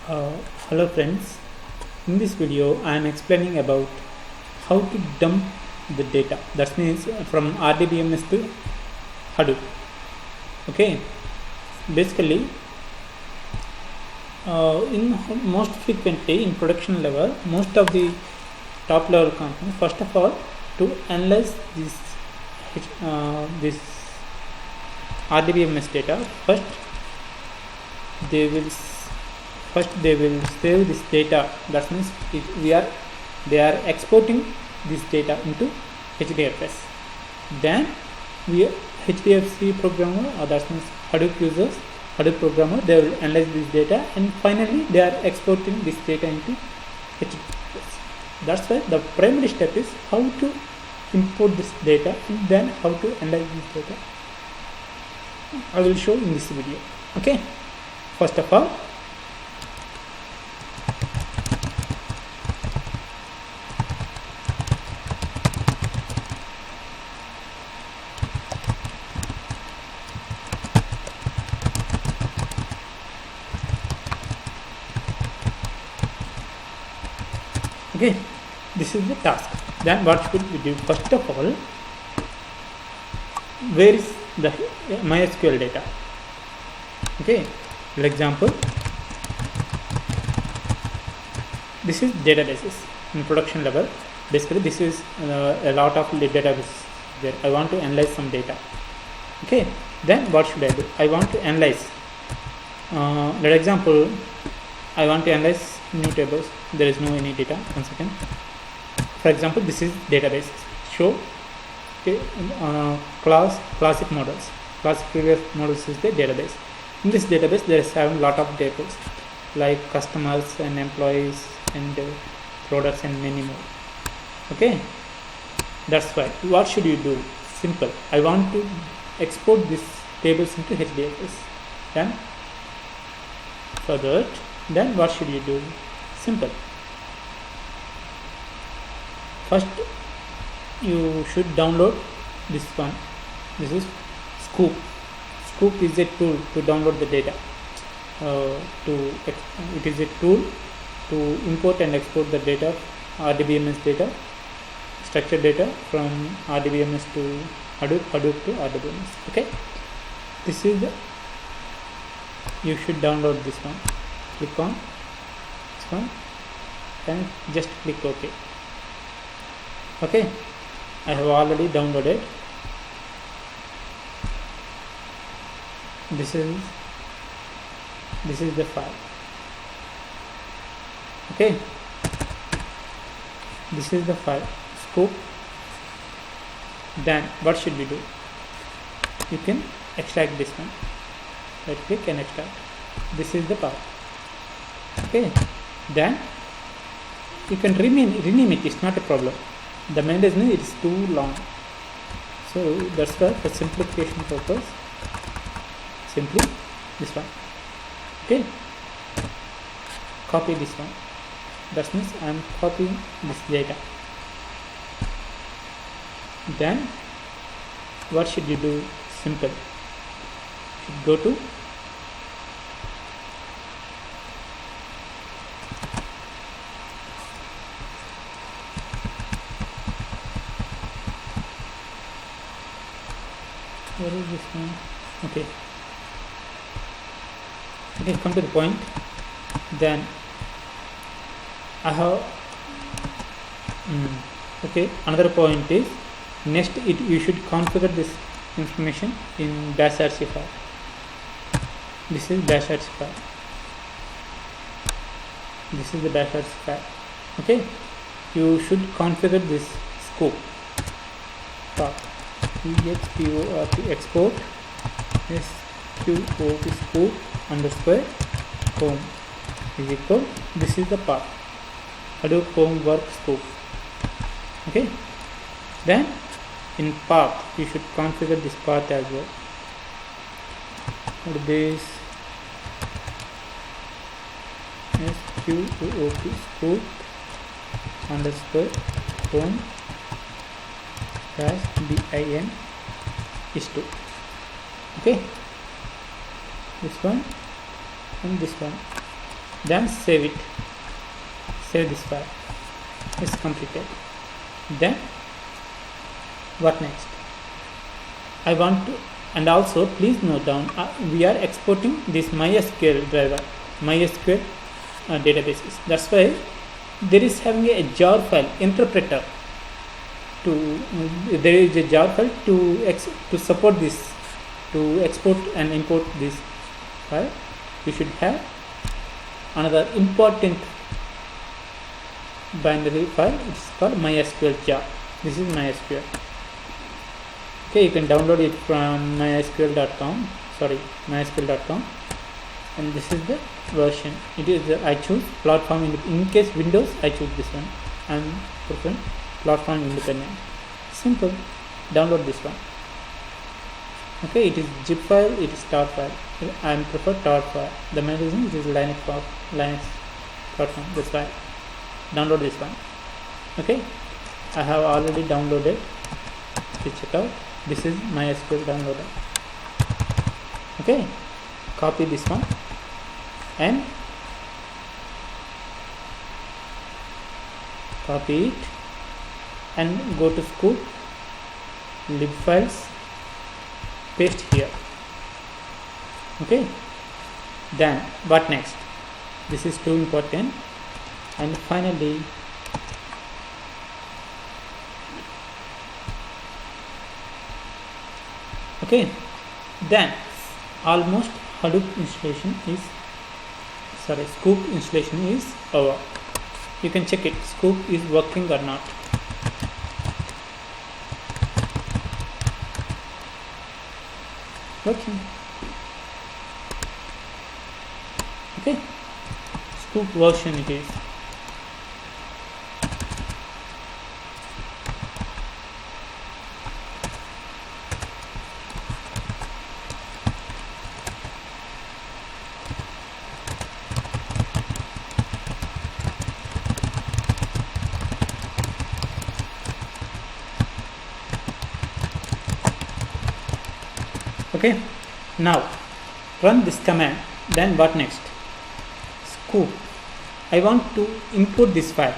Uh, Hello friends, in this video I am explaining about how to dump the data, that means from RDBMS to Hadoop. Okay, basically in most frequently in production level, most of the top level companies, first of all, to analyze this RDBMS data, they will save this data. That means they are exporting this data into HDFS. Then HDFS programmer, or that means Hadoop users, Hadoop programmer, they will analyze this data, and finally they are exporting this data into HDFS. That's why the primary step is how to import this data and then how to analyze this data. I will show in this video. Okay, first of all, okay, this is the task. Then what should we do? First of all, where is the MySQL data? Okay, for example, this is databases in production level. Basically, this is a lot of databases there. I want to analyze some data. Okay, then what should I do? I want to analyze. For example, I want to analyze new tables. There is no any data. 1 second. For example, this is database. Show classic models. Classic previous models is the database. In this database, there is a lot of tables like customers and employees and products and many more. Okay, that's why. What should you do? Simple. I want to export these tables into HDFS. Then for that, then what should you do? Simple. First, you should download this one. This is Sqoop. Sqoop is a tool to download the data. It is a tool to import and export the data, RDBMS data, structured data from RDBMS to Hadoop, Hadoop to RDBMS. Okay, this is you should download this one. Click on this one and just click OK. Okay, I have already downloaded. This is the file. Okay, this is the file Sqoop. Then what should we do? You can extract this one. Right click and extract. This is the path. Okay, then you can rename it. It's not a problem. The maintenance name is too long, so that's why for simplification purpose, simply this one. Okay, copy this one. That means I am copying this data. Then what should you do? Simple. Go to where is this one? Okay, come to the point. Then I have okay, another point is next you should configure this information in -rc file. This is -rc file. This is the -rc file. Okay, you should configure this Sqoop path. export Sqoop underscore home is equal. This is the path. Hadoop home work Sqoop. Okay, then in path you should configure this path as well. This Sqoop underscore home -bin is 2. Okay, this one and this one. then save it, save this file. It's completed. Then what next? I want to, and also please note down, we are exporting this MySQL driver, MySQL databases. That's why there is having a jar file interpreter to there is a jar file to support this, to export and import this file. We should have another important binary file. It's called MySQL jar. This is MySQL. Okay, you can download it from mysql.com, and this is the version. It is I choose platform in case Windows, I choose this one. I'm preferring platform independent. Simple. Download this one. Okay, it is zip file, it is tar file. I prefer tar file. The main reason it is Linux platform. That's why download this one. Okay, I have already downloaded. Please check out. This is MySQL downloader. Okay, copy this one and copy it and go to Sqoop, lib files, paste here. Okay, then what next? This is too important. And finally, okay, then almost Hadoop installation is, Sqoop installation is over. You can check it, Sqoop is working or not. Working. Okay, Sqoop version it is. Okay, now run this command. Then what next? Sqoop. I want to import this file,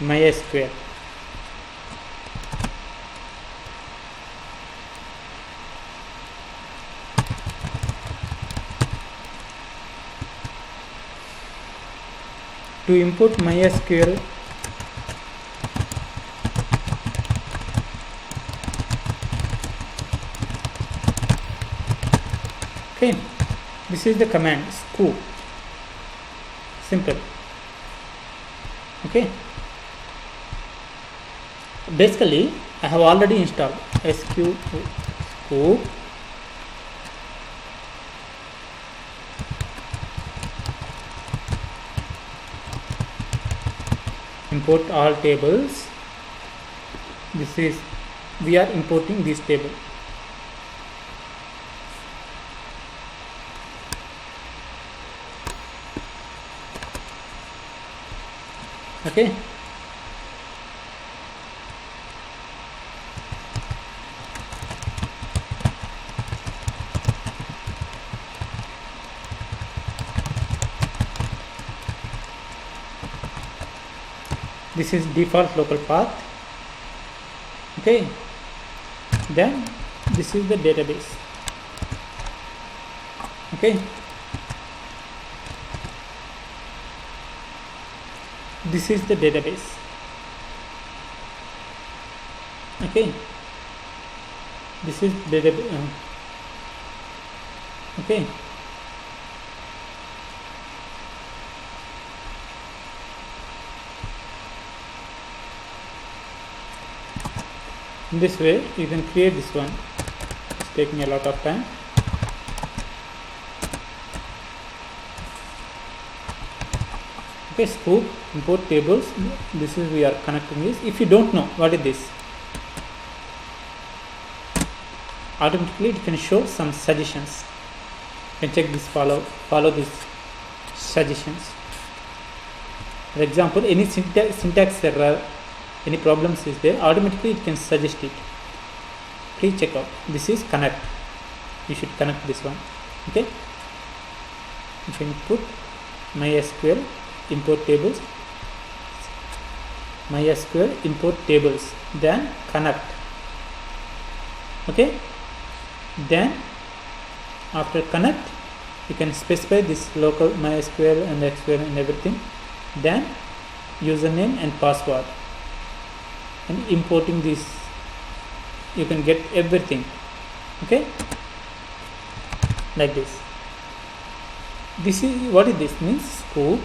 MySQL. To import MySQL, okay, this is the command Sqoop. Simple. Okay, basically I have already installed Sqoop. Import all tables. This is, we are importing this table. Okay, this is default local path. Okay, then this is the database. Okay, this is the database. Okay, this is database. Okay, in this way you can create this one. It's taking a lot of time. Okay, Sqoop, import tables. This is, we are connecting this. If you don't know what is this, automatically it can show some suggestions. You can check this, follow these suggestions. For example, any syntax error, any problems is there, automatically it can suggest it. Please check out. This is connect. You should connect this one. Okay, you can put MySQL import tables, MySQL import tables, then connect. Okay, then after connect you can specify this local MySQL and SQL and everything, then username and password, and importing this you can get everything. Okay, like this. This is what is this means. Sqoop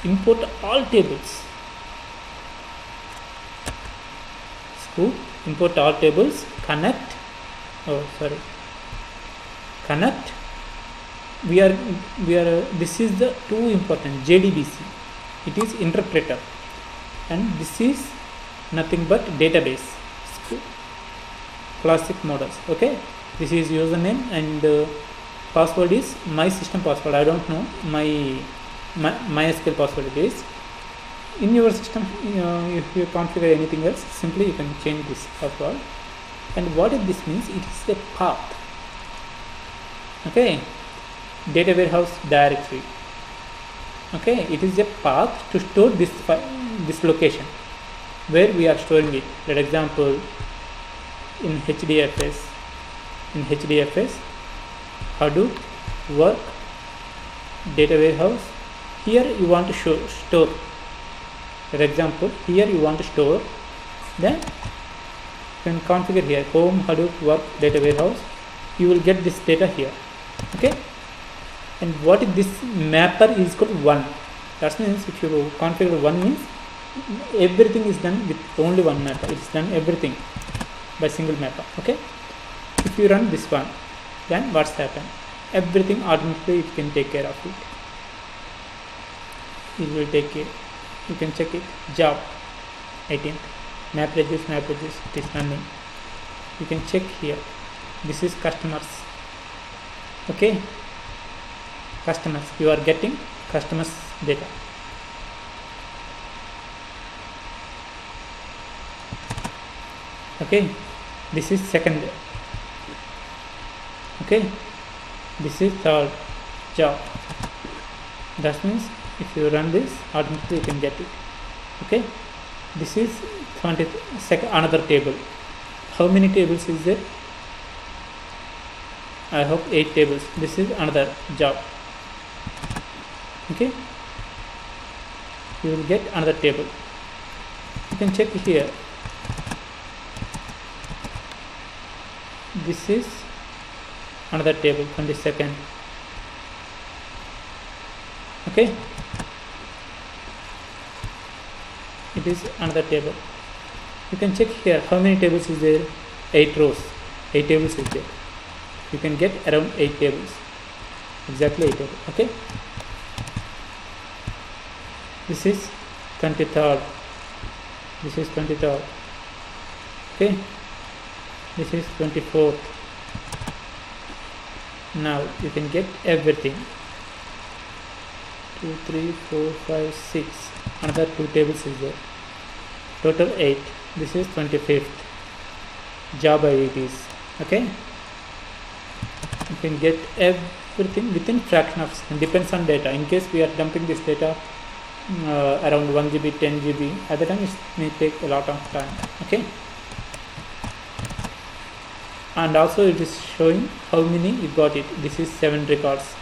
import all tables. Sqoop import all tables. Connect we are this is the two important JDBC. It is interpreter, and this is nothing but database. Classic models. Okay, this is username, and password is my system password. I don't know my MySQL password it is. In your system, if you configure anything else, simply you can change this password. And what this means, it is a path. Okay, data warehouse directory. Okay, it is a path to store this location where we are storing it. For example, in HDFS, Hadoop, work, data warehouse. Here you want to store. For example, here you want to store. Then you can configure here home, Hadoop, work, data warehouse. You will get this data here. Okay, and what is this mapper is called 1. That means if you configure 1 means everything is done with only one mapper. It's done everything by single mapper. Okay, if you run this one, then what's happened? Everything automatically it can take care of it. It will take care. You can check it. Job 18th map reduce, it is running. You can check here. This is customers. Okay, customers, you are getting customers data. Okay, this is second. Okay, this is third job. That means if you run this, automatically you can get it. Okay, this is 22nd another table. How many tables is there? I hope 8 tables. This is another job. Okay, you will get another table. You can check here. This is another table, 22nd. Okay, it is another table. You can check here how many tables is there. 8 rows, 8 tables is there. You can get around 8 tables, exactly 8 tables. Okay, this is 23rd, this is 23rd. Okay, this is 24th. Now you can get everything. 2, 3, 4, 5, 6. Another 2 tables is there. Total 8. This is 25th. Job IDs. Okay. You can get everything within fraction of second. Depends on data. In case we are dumping this data around 1 GB, 10 GB, at the time it may take a lot of time. Okay. And also it is showing how many you got it. This is 7 records.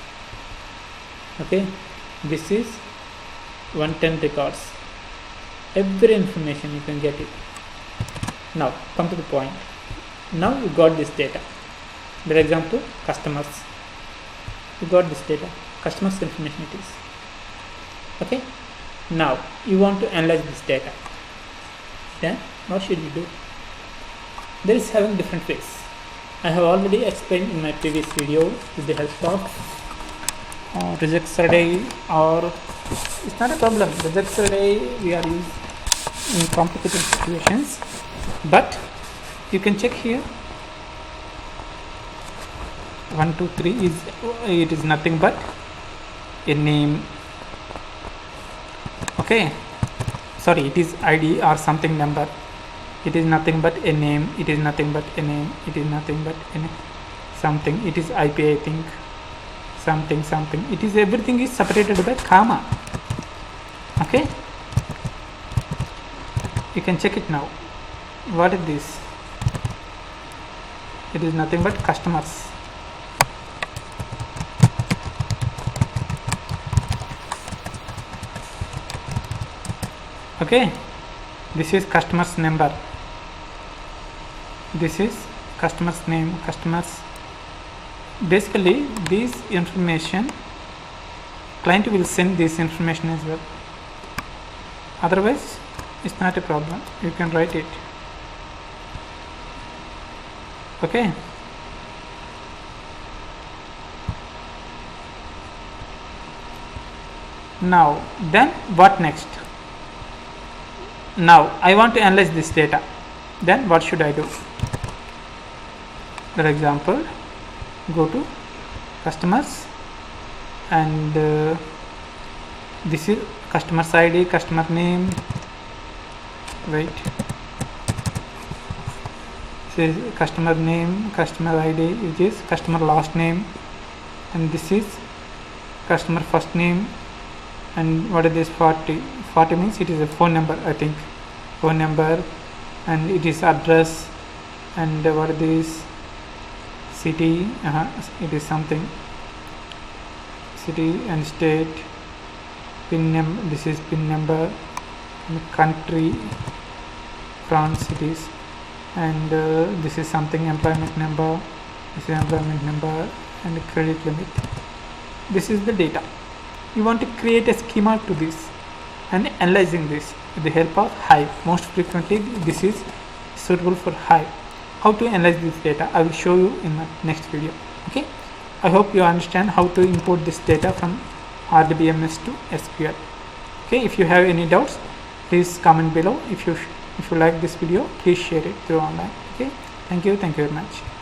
Okay, this is 110 records. Every information you can get it. Now come to the point. Now you got this data. For example, customers. You got this data. Customers information it is. Okay. Now you want to analyze this data. Then what should you do? There is having different ways. I have already explained in my previous video with the help of reject survey, or it's not a problem. Reject survey we are using in complicated situations, but you can check here. 1, 2, 3 is it is nothing but a name. Okay, sorry, it is ID or something number. It is nothing but a name. It is nothing but a name. It is nothing but a name. something, it is IP, I think, something, it is, everything is separated by comma. Okay, you can check it now. What is this? It is nothing but customers. Okay, this is customer's number, this is customer's name, customers. Basically this information, client will send this information as well, otherwise it's not a problem, you can write it. Okay, now then what next? Now I want to analyze this data, then what should I do? For example, go to customers, and this is customer's ID, customer name, wait, this is customer name, customer ID, which is customer last name, and this is customer first name. And what is this 40? 40 means it is a phone number, I think, phone number, and it is address, and what is this? City, it is something, city and state, pin number, this is pin number, and country, France it is, and this is something, employment number, this is employment number, and credit limit. This is the data. You want to create a schema to this and analyzing this with the help of Hive. Most frequently this is suitable for Hive. How to analyze this data, I will show you in the next video. Okay, I hope you understand how to import this data from RDBMS to SQL. Okay, if you have any doubts, please comment below. If you like this video, please share it through online. Okay, thank you very much.